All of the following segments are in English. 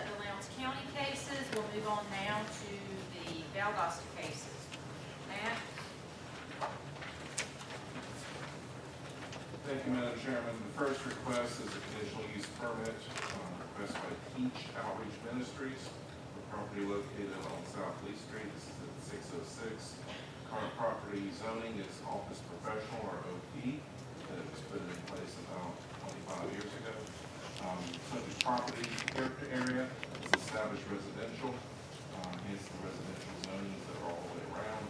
the Lowndes County cases. We'll move on now to the Valdosta cases. Matt? Thank you, Madam Chairman. The first request is a conditional use permit request by Peach Outreach Ministries for property located on South Lee Street. This is at 606. Current property zoning is office professional, or OP, that was put in place about 25 years ago. Subject property character area is established residential, hence the residential zonings that are all the way around.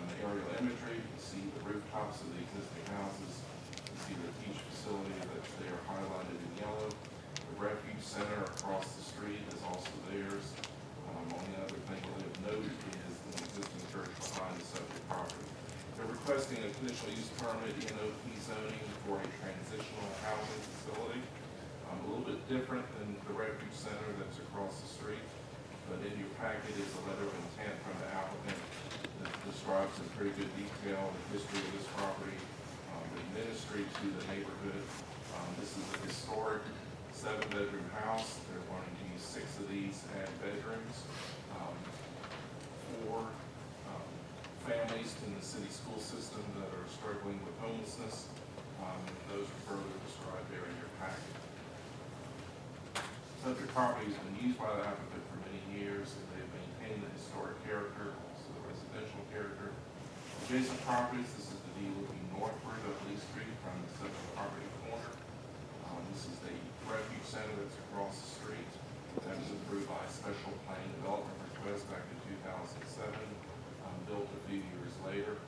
The aerial imagery, you can see the rooftops of the existing houses. You see the Peach facility that's there highlighted in yellow. The refuge center across the street is also theirs. Only other thing that they've noted is the existing church behind the subject property. They're requesting a conditional use permit in OP zoning for a transitional housing facility. A little bit different than the refuge center that's across the street, but in your packet is a letter of intent from the applicant that describes in pretty good detail the history of this property, the ministry to the neighborhood. This is a historic 7-bedroom house. They're wanting to use 6 of these as bedrooms. 4 families in the city school system that are struggling with homelessness. Those are further described there in your packet. Subject property has been used by the applicant for many years, and they've maintained the historic character, also the residential character. Adjacent properties, this is the view looking northward of Lee Street from the subject property corner. This is the refuge center that's across the street. That was approved by a special planning development request back in 2007, built a few years later.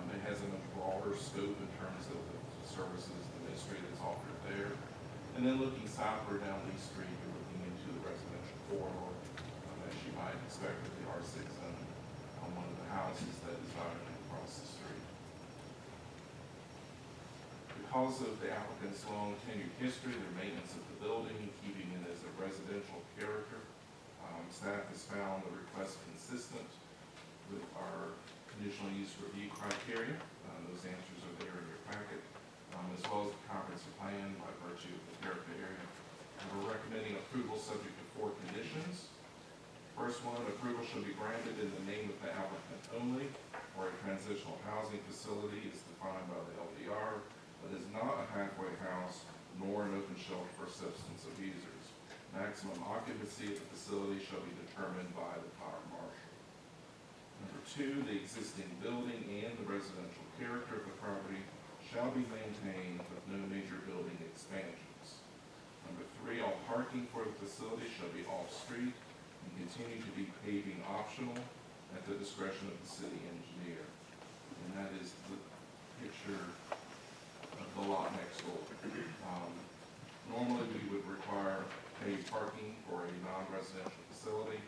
It has a much broader scope in terms of the services, the ministry that's offered there. And then looking southward down Lee Street, you're looking into the residential corridor, as you might expect with the R6 zone on one of the houses that is directly across the street. Because of the applicant's long tenured history, their maintenance of the building, keeping it as a residential character, staff has found the request consistent with our conditional use review criteria. Those answers are there in your packet, as well as the comprehensive plan by virtue of the character area. And we're recommending approval subject to 4 conditions. First one, approval shall be granted in the name of the applicant only, or a transitional housing facility is defined by the LDR, but is not a halfway house nor an open shelter for substance abusers. Maximum occupancy of the facility shall be determined by the fire marshal. Number 2, the existing building and the residential character of the property shall be maintained with no major building expansions. Number 3, all parking for the facility shall be off-street and continue to be paving optional at the discretion of the city engineer. And that is the picture of the lot next door. Normally we would require paved parking for a non-residential facility.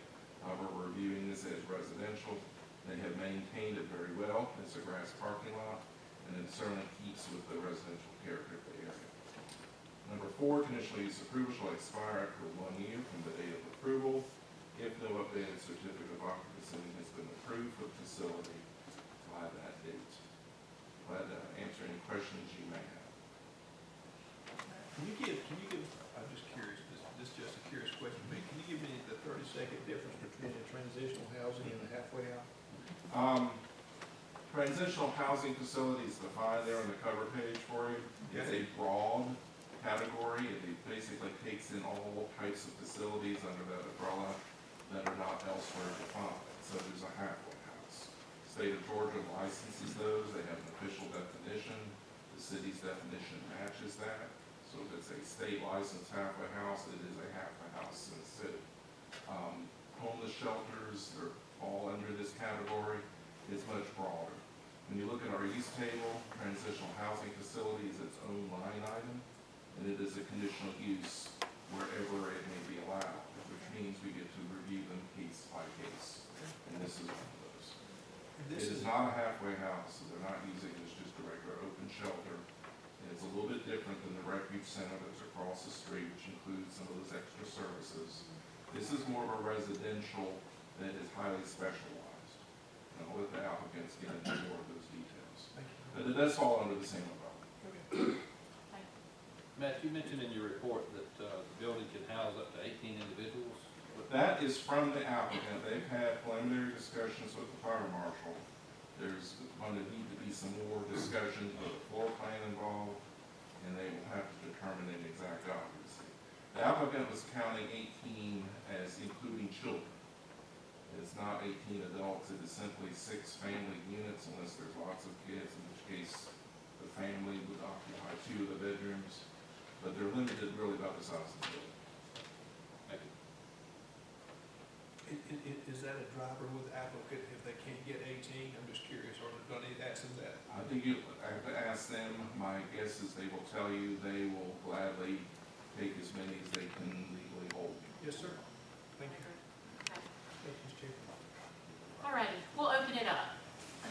However, we're viewing this as residential. They have maintained it very well. It's a grass parking lot, and it certainly keeps with the residential character of the area. Number 4, conditional use approval shall expire after 1 year from the date of approval, if no updated certificate of occupancy has been approved for the facility by that date. Glad to answer any questions you may have. Can you give, I'm just curious, this is just a curious question to me, can you give me the 30-second difference between a transitional housing and a halfway house? Transitional housing facility is defined there on the cover page for you. It's a broad category. It basically takes in all types of facilities under that umbrella that are not elsewhere defined. So there's a halfway house. State of Georgia licenses those. They have an official definition. The city's definition matches that. So if it's a state licensed halfway house, it is a halfway house in the city. Homeless shelters are all under this category. It's much broader. When you look at our use table, transitional housing facility is its own line item, and it is a conditional use wherever it may be allowed, which means we get to review them case by case, and this is one of those. It is not a halfway house, so they're not using it as just a regular open shelter. It's a little bit different than the refuge center that's across the street, which includes some of those extra services. This is more of a residential that is highly specialized. And I'll let the applicants get into more of those details. But it does fall under the same umbrella. Matt, you mentioned in your report that the building can house up to 18 individuals. That is from the applicant. They've had preliminary discussions with the fire marshal. There's going to need to be some more discussions with the floor plan involved, and they will have to determine an exact occupancy. The applicant was counting 18 as including children. It's not 18 adults, it is simply 6 family units unless there's lots of kids, in which case the family would occupy 2 of the bedrooms, but they're limited really by the size of the building. Thank you. Is that a driver with the applicant if they can't get 18? I'm just curious, or do I need to ask them that? I think I have to ask them. My guess is they will tell you they will gladly take as many as they can legally hold. Yes, sir. Thank you. Okay. Thank you, Mr. Chairman. All righty, we'll open it up.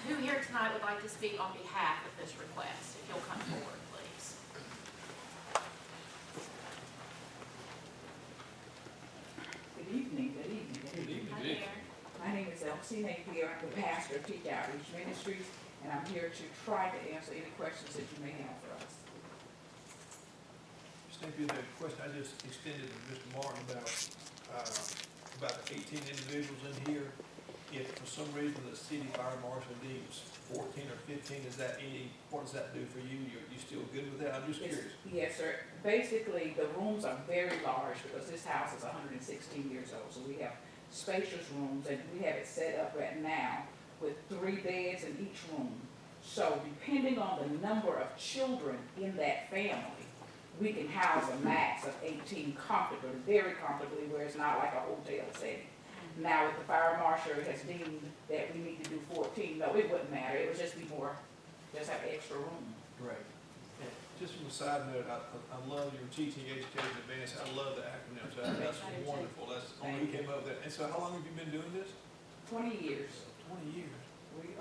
Who here tonight would like to speak on behalf of this request? If you'll come forward, please. Good evening, good evening. Good evening. Hi there. My name is Elsie Napier, I'm the pastor of Teach Outreach Ministries, and I'm here to try to answer any questions that you may have for us. Just thank you. The question I just extended to Mr. Martin about the 18 individuals in here. If for some reason the city fire marshal needs 14 or 15, what does that do for you? You still good with that? I'm just curious. Yes, sir. Basically, the rooms are very large because this house is 116 years old, so we have spacious rooms, and we have it set up right now with 3 beds in each room. So depending on the number of children in that family, we can house a max of 18 comfortably, very comfortably, where it's not like a hotel setting. Now, if the fire marshal has deemed that we need to do 14, no, it wouldn't matter. It would just be more, just have extra room. Right. Just from a side note, I love your teaching education advance. I love the acronyms. That's I do too. wonderful. That's when we came up with that. And so how long have you been doing this? 20 years. 20 years. We,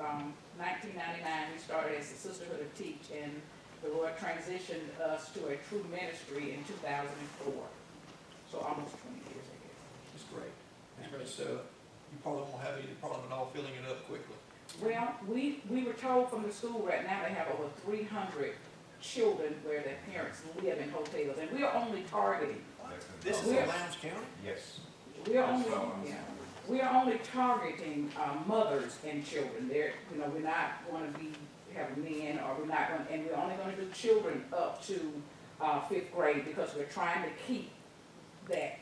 1999, we started as the Sisterhood of Teach, and the Lord transitioned us to a true ministry in 2004. So almost 20 years, I guess. It's great. It's great. So you probably won't have any problem at all filling it up quickly. Well, we were told from the school right now they have over 300 children where their parents live in hotels, and we are only targeting. This is in Lowndes County? Yes. We are only targeting mothers and children. We're not going to be having men, or we're not going, and we're only going to do children up to 5th grade because we're trying to keep that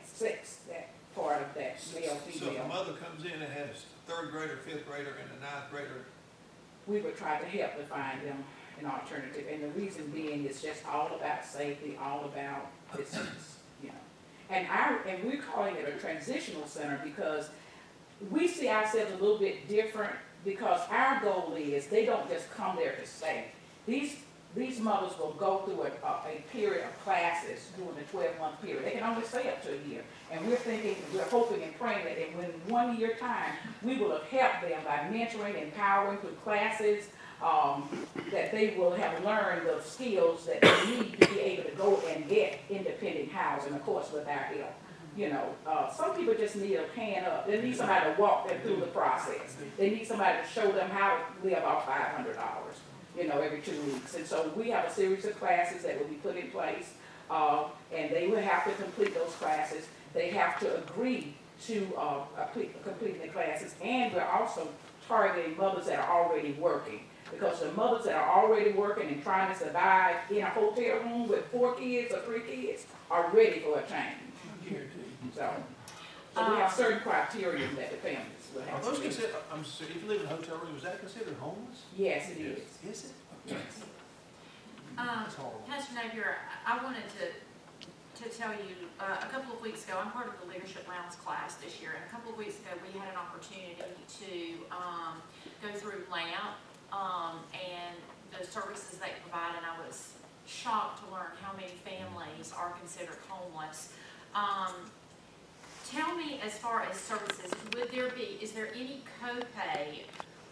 part of that male, So if a female. mother comes in and has a 3rd grader, 5th grader, and a 9th grader, We would try to help to find them an alternative, and the reason being it's just all about safety, all about distance, And we're calling it a transitional center because we see ourselves a little bit different, because our goal is they don't just come there to stay. These mothers will go through a period of classes during the 12-month period. They can only stay up to a year. And we're hoping and praying that in 1 year time, we will have helped them by mentoring, empowering through classes, that they will have learned the skills that they need to be able to go and get independent housing, of course, with our help. Some people just need a hand up. They need somebody to walk them through the process. They need somebody to show them how to live off $500, every 2 weeks. And so we have a series of classes that will be put in place, and they will have to complete those classes. They have to agree to completing the classes, and we're also targeting mothers that are already working. Because the mothers that are already working and trying to survive in a hotel room with 4 kids or 3 kids are ready for a change. So we have certain criteria that the families will are have. those to meet. considered, I'm sorry, if you live in a hotel room, is that considered homeless? Yes, it is. Is it? Yes. That's horrible. Pastor Napier, I wanted to tell you, a couple of weeks ago, I'm part of the Leadership Lounge class this year, and a couple of weeks ago, we had an opportunity to go through LAMP and the services they provide, and I was shocked to learn how many families are considered homeless. Tell me, as far as services, is there any copay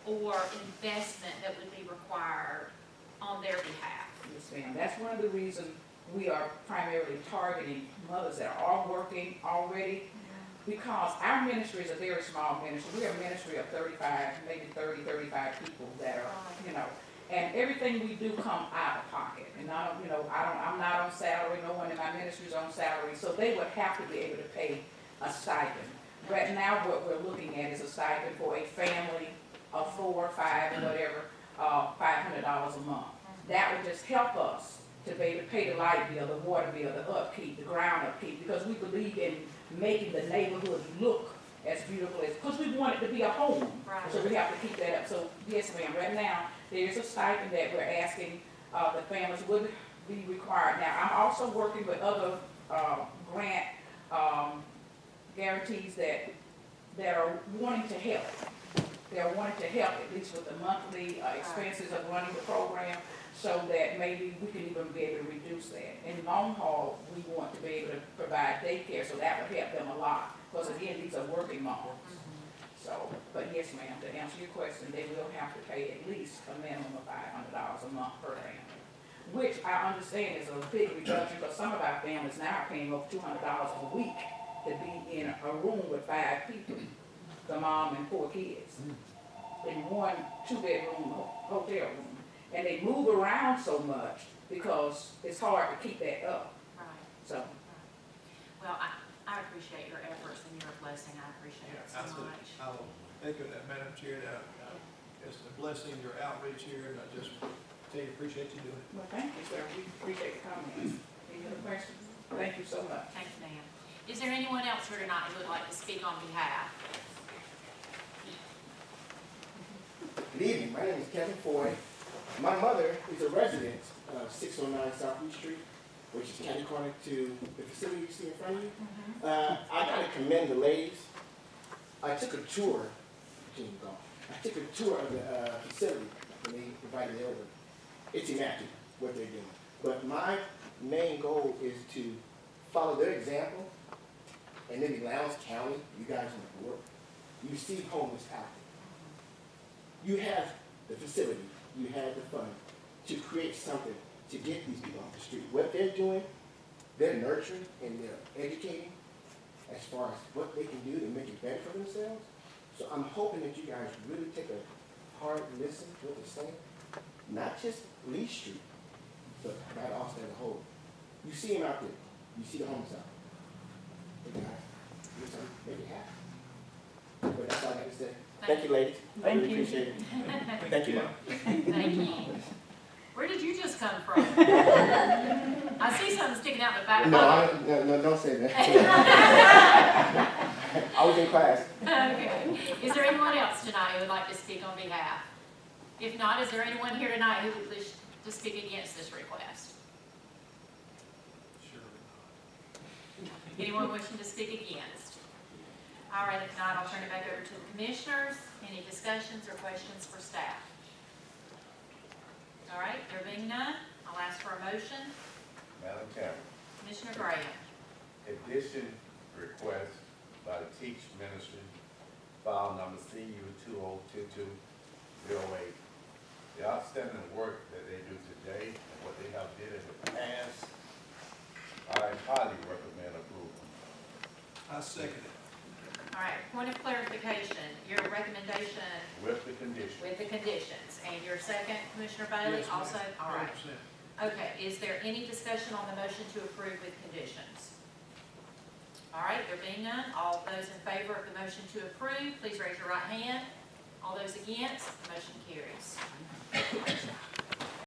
or investment that would be required on their behalf? Yes, ma'am. That's one of the reasons we are primarily targeting mothers that are working already, because our ministry is a very small ministry. We are a ministry of 35, maybe 30, 35 people that are, and everything we do come out of pocket. And I'm not on salary. No one in my ministry is on salary, so they would have to be able to pay a stipend. Right now, what we're looking at is a stipend for a family of 4, 5, or whatever, $500 a month. That would just help us to be able to pay the light bill, the water bill, the upkeep, the ground upkeep, because we believe in making the neighborhood look as beautiful as, because we want it to be a home. Right. So we have to keep that up. So yes, ma'am, right now, there's a stipend that we're asking, the families would be required. Now, I'm also working with other, grant, guarantees that are wanting to help. They're wanting to help, at least with the monthly expenses of running the program, so that maybe we can even be able to reduce that. In long haul, we want to be able to provide daycare, so that would help them a lot, because again, these are working moms. So, but yes, ma'am, to answer your question, they will have to pay at least a minimum of $500 a month per family, which I understand is a big reduction, because some of our families now are paying over $200 a week to be in a room with 5 people, the mom and 4 kids, in one 2-bedroom hotel room. And they move around so much because it's hard to keep that up, Right. so. Well, I appreciate your efforts and your blessing. I appreciate it so much. I'll thank you, that Madam Chair, that it's a blessing, your outreach here, and I just tell you, appreciate you doing it. Well, thank you, sir. We appreciate the comments. Any other questions? Thank you so much. Thank you, ma'am. Is there anyone else here tonight who would like to speak on behalf? Good evening, my name is Kevin Foy. My mother is a resident of 609 South East Street, which is catty corner to the facility you see in front of you. I gotta commend the ladies. I took a tour, I took a tour of the facility when they invited me over. It's immaculate what they're doing. But my main goal is to follow their example, and then in Lowndes County, you guys on the board, you see homeless out there. You have the facility, you have the fund to create something to get these people off the street. What they're doing, they're nurturing and they're educating as far as what they can do to make it better for themselves. So I'm hoping that you guys really take a hard listen to what they're saying. Not just Lee Street, but right Austin as a whole. You see them out there. You see the homeless out there. Hey guys, do something, make it happen. But that's all I got to say. Thank you, ladies. I really appreciate it. Thank you, Mom. Thank you. Where did you just come from? I see something sticking out in the back. No, don't say that. I was in class. Okay. Is there anyone else tonight who would like to speak on behalf? If not, is there anyone here tonight who would wish to speak against this request? Anyone wishing to speak against? All right, if not, I'll turn it back over to the commissioners. Any discussions or questions for staff? All right, there being none, I'll ask for a motion. Madam Chairman, Commissioner Graham. addition request by the Teach Ministry, file number CU-2022-08. The outstanding work that they do today and what they have did in the past, I highly recommend approval. I second it. All right, point of clarification, your recommendation With the condition. with the conditions, and your second, Commissioner Bailey, Yes, ma'am. also? All right. 100%. Okay, is there any discussion on the motion to approve with conditions? All right, there being none, all those in favor of the motion to approve, please raise your right hand. All those against, the motion carries.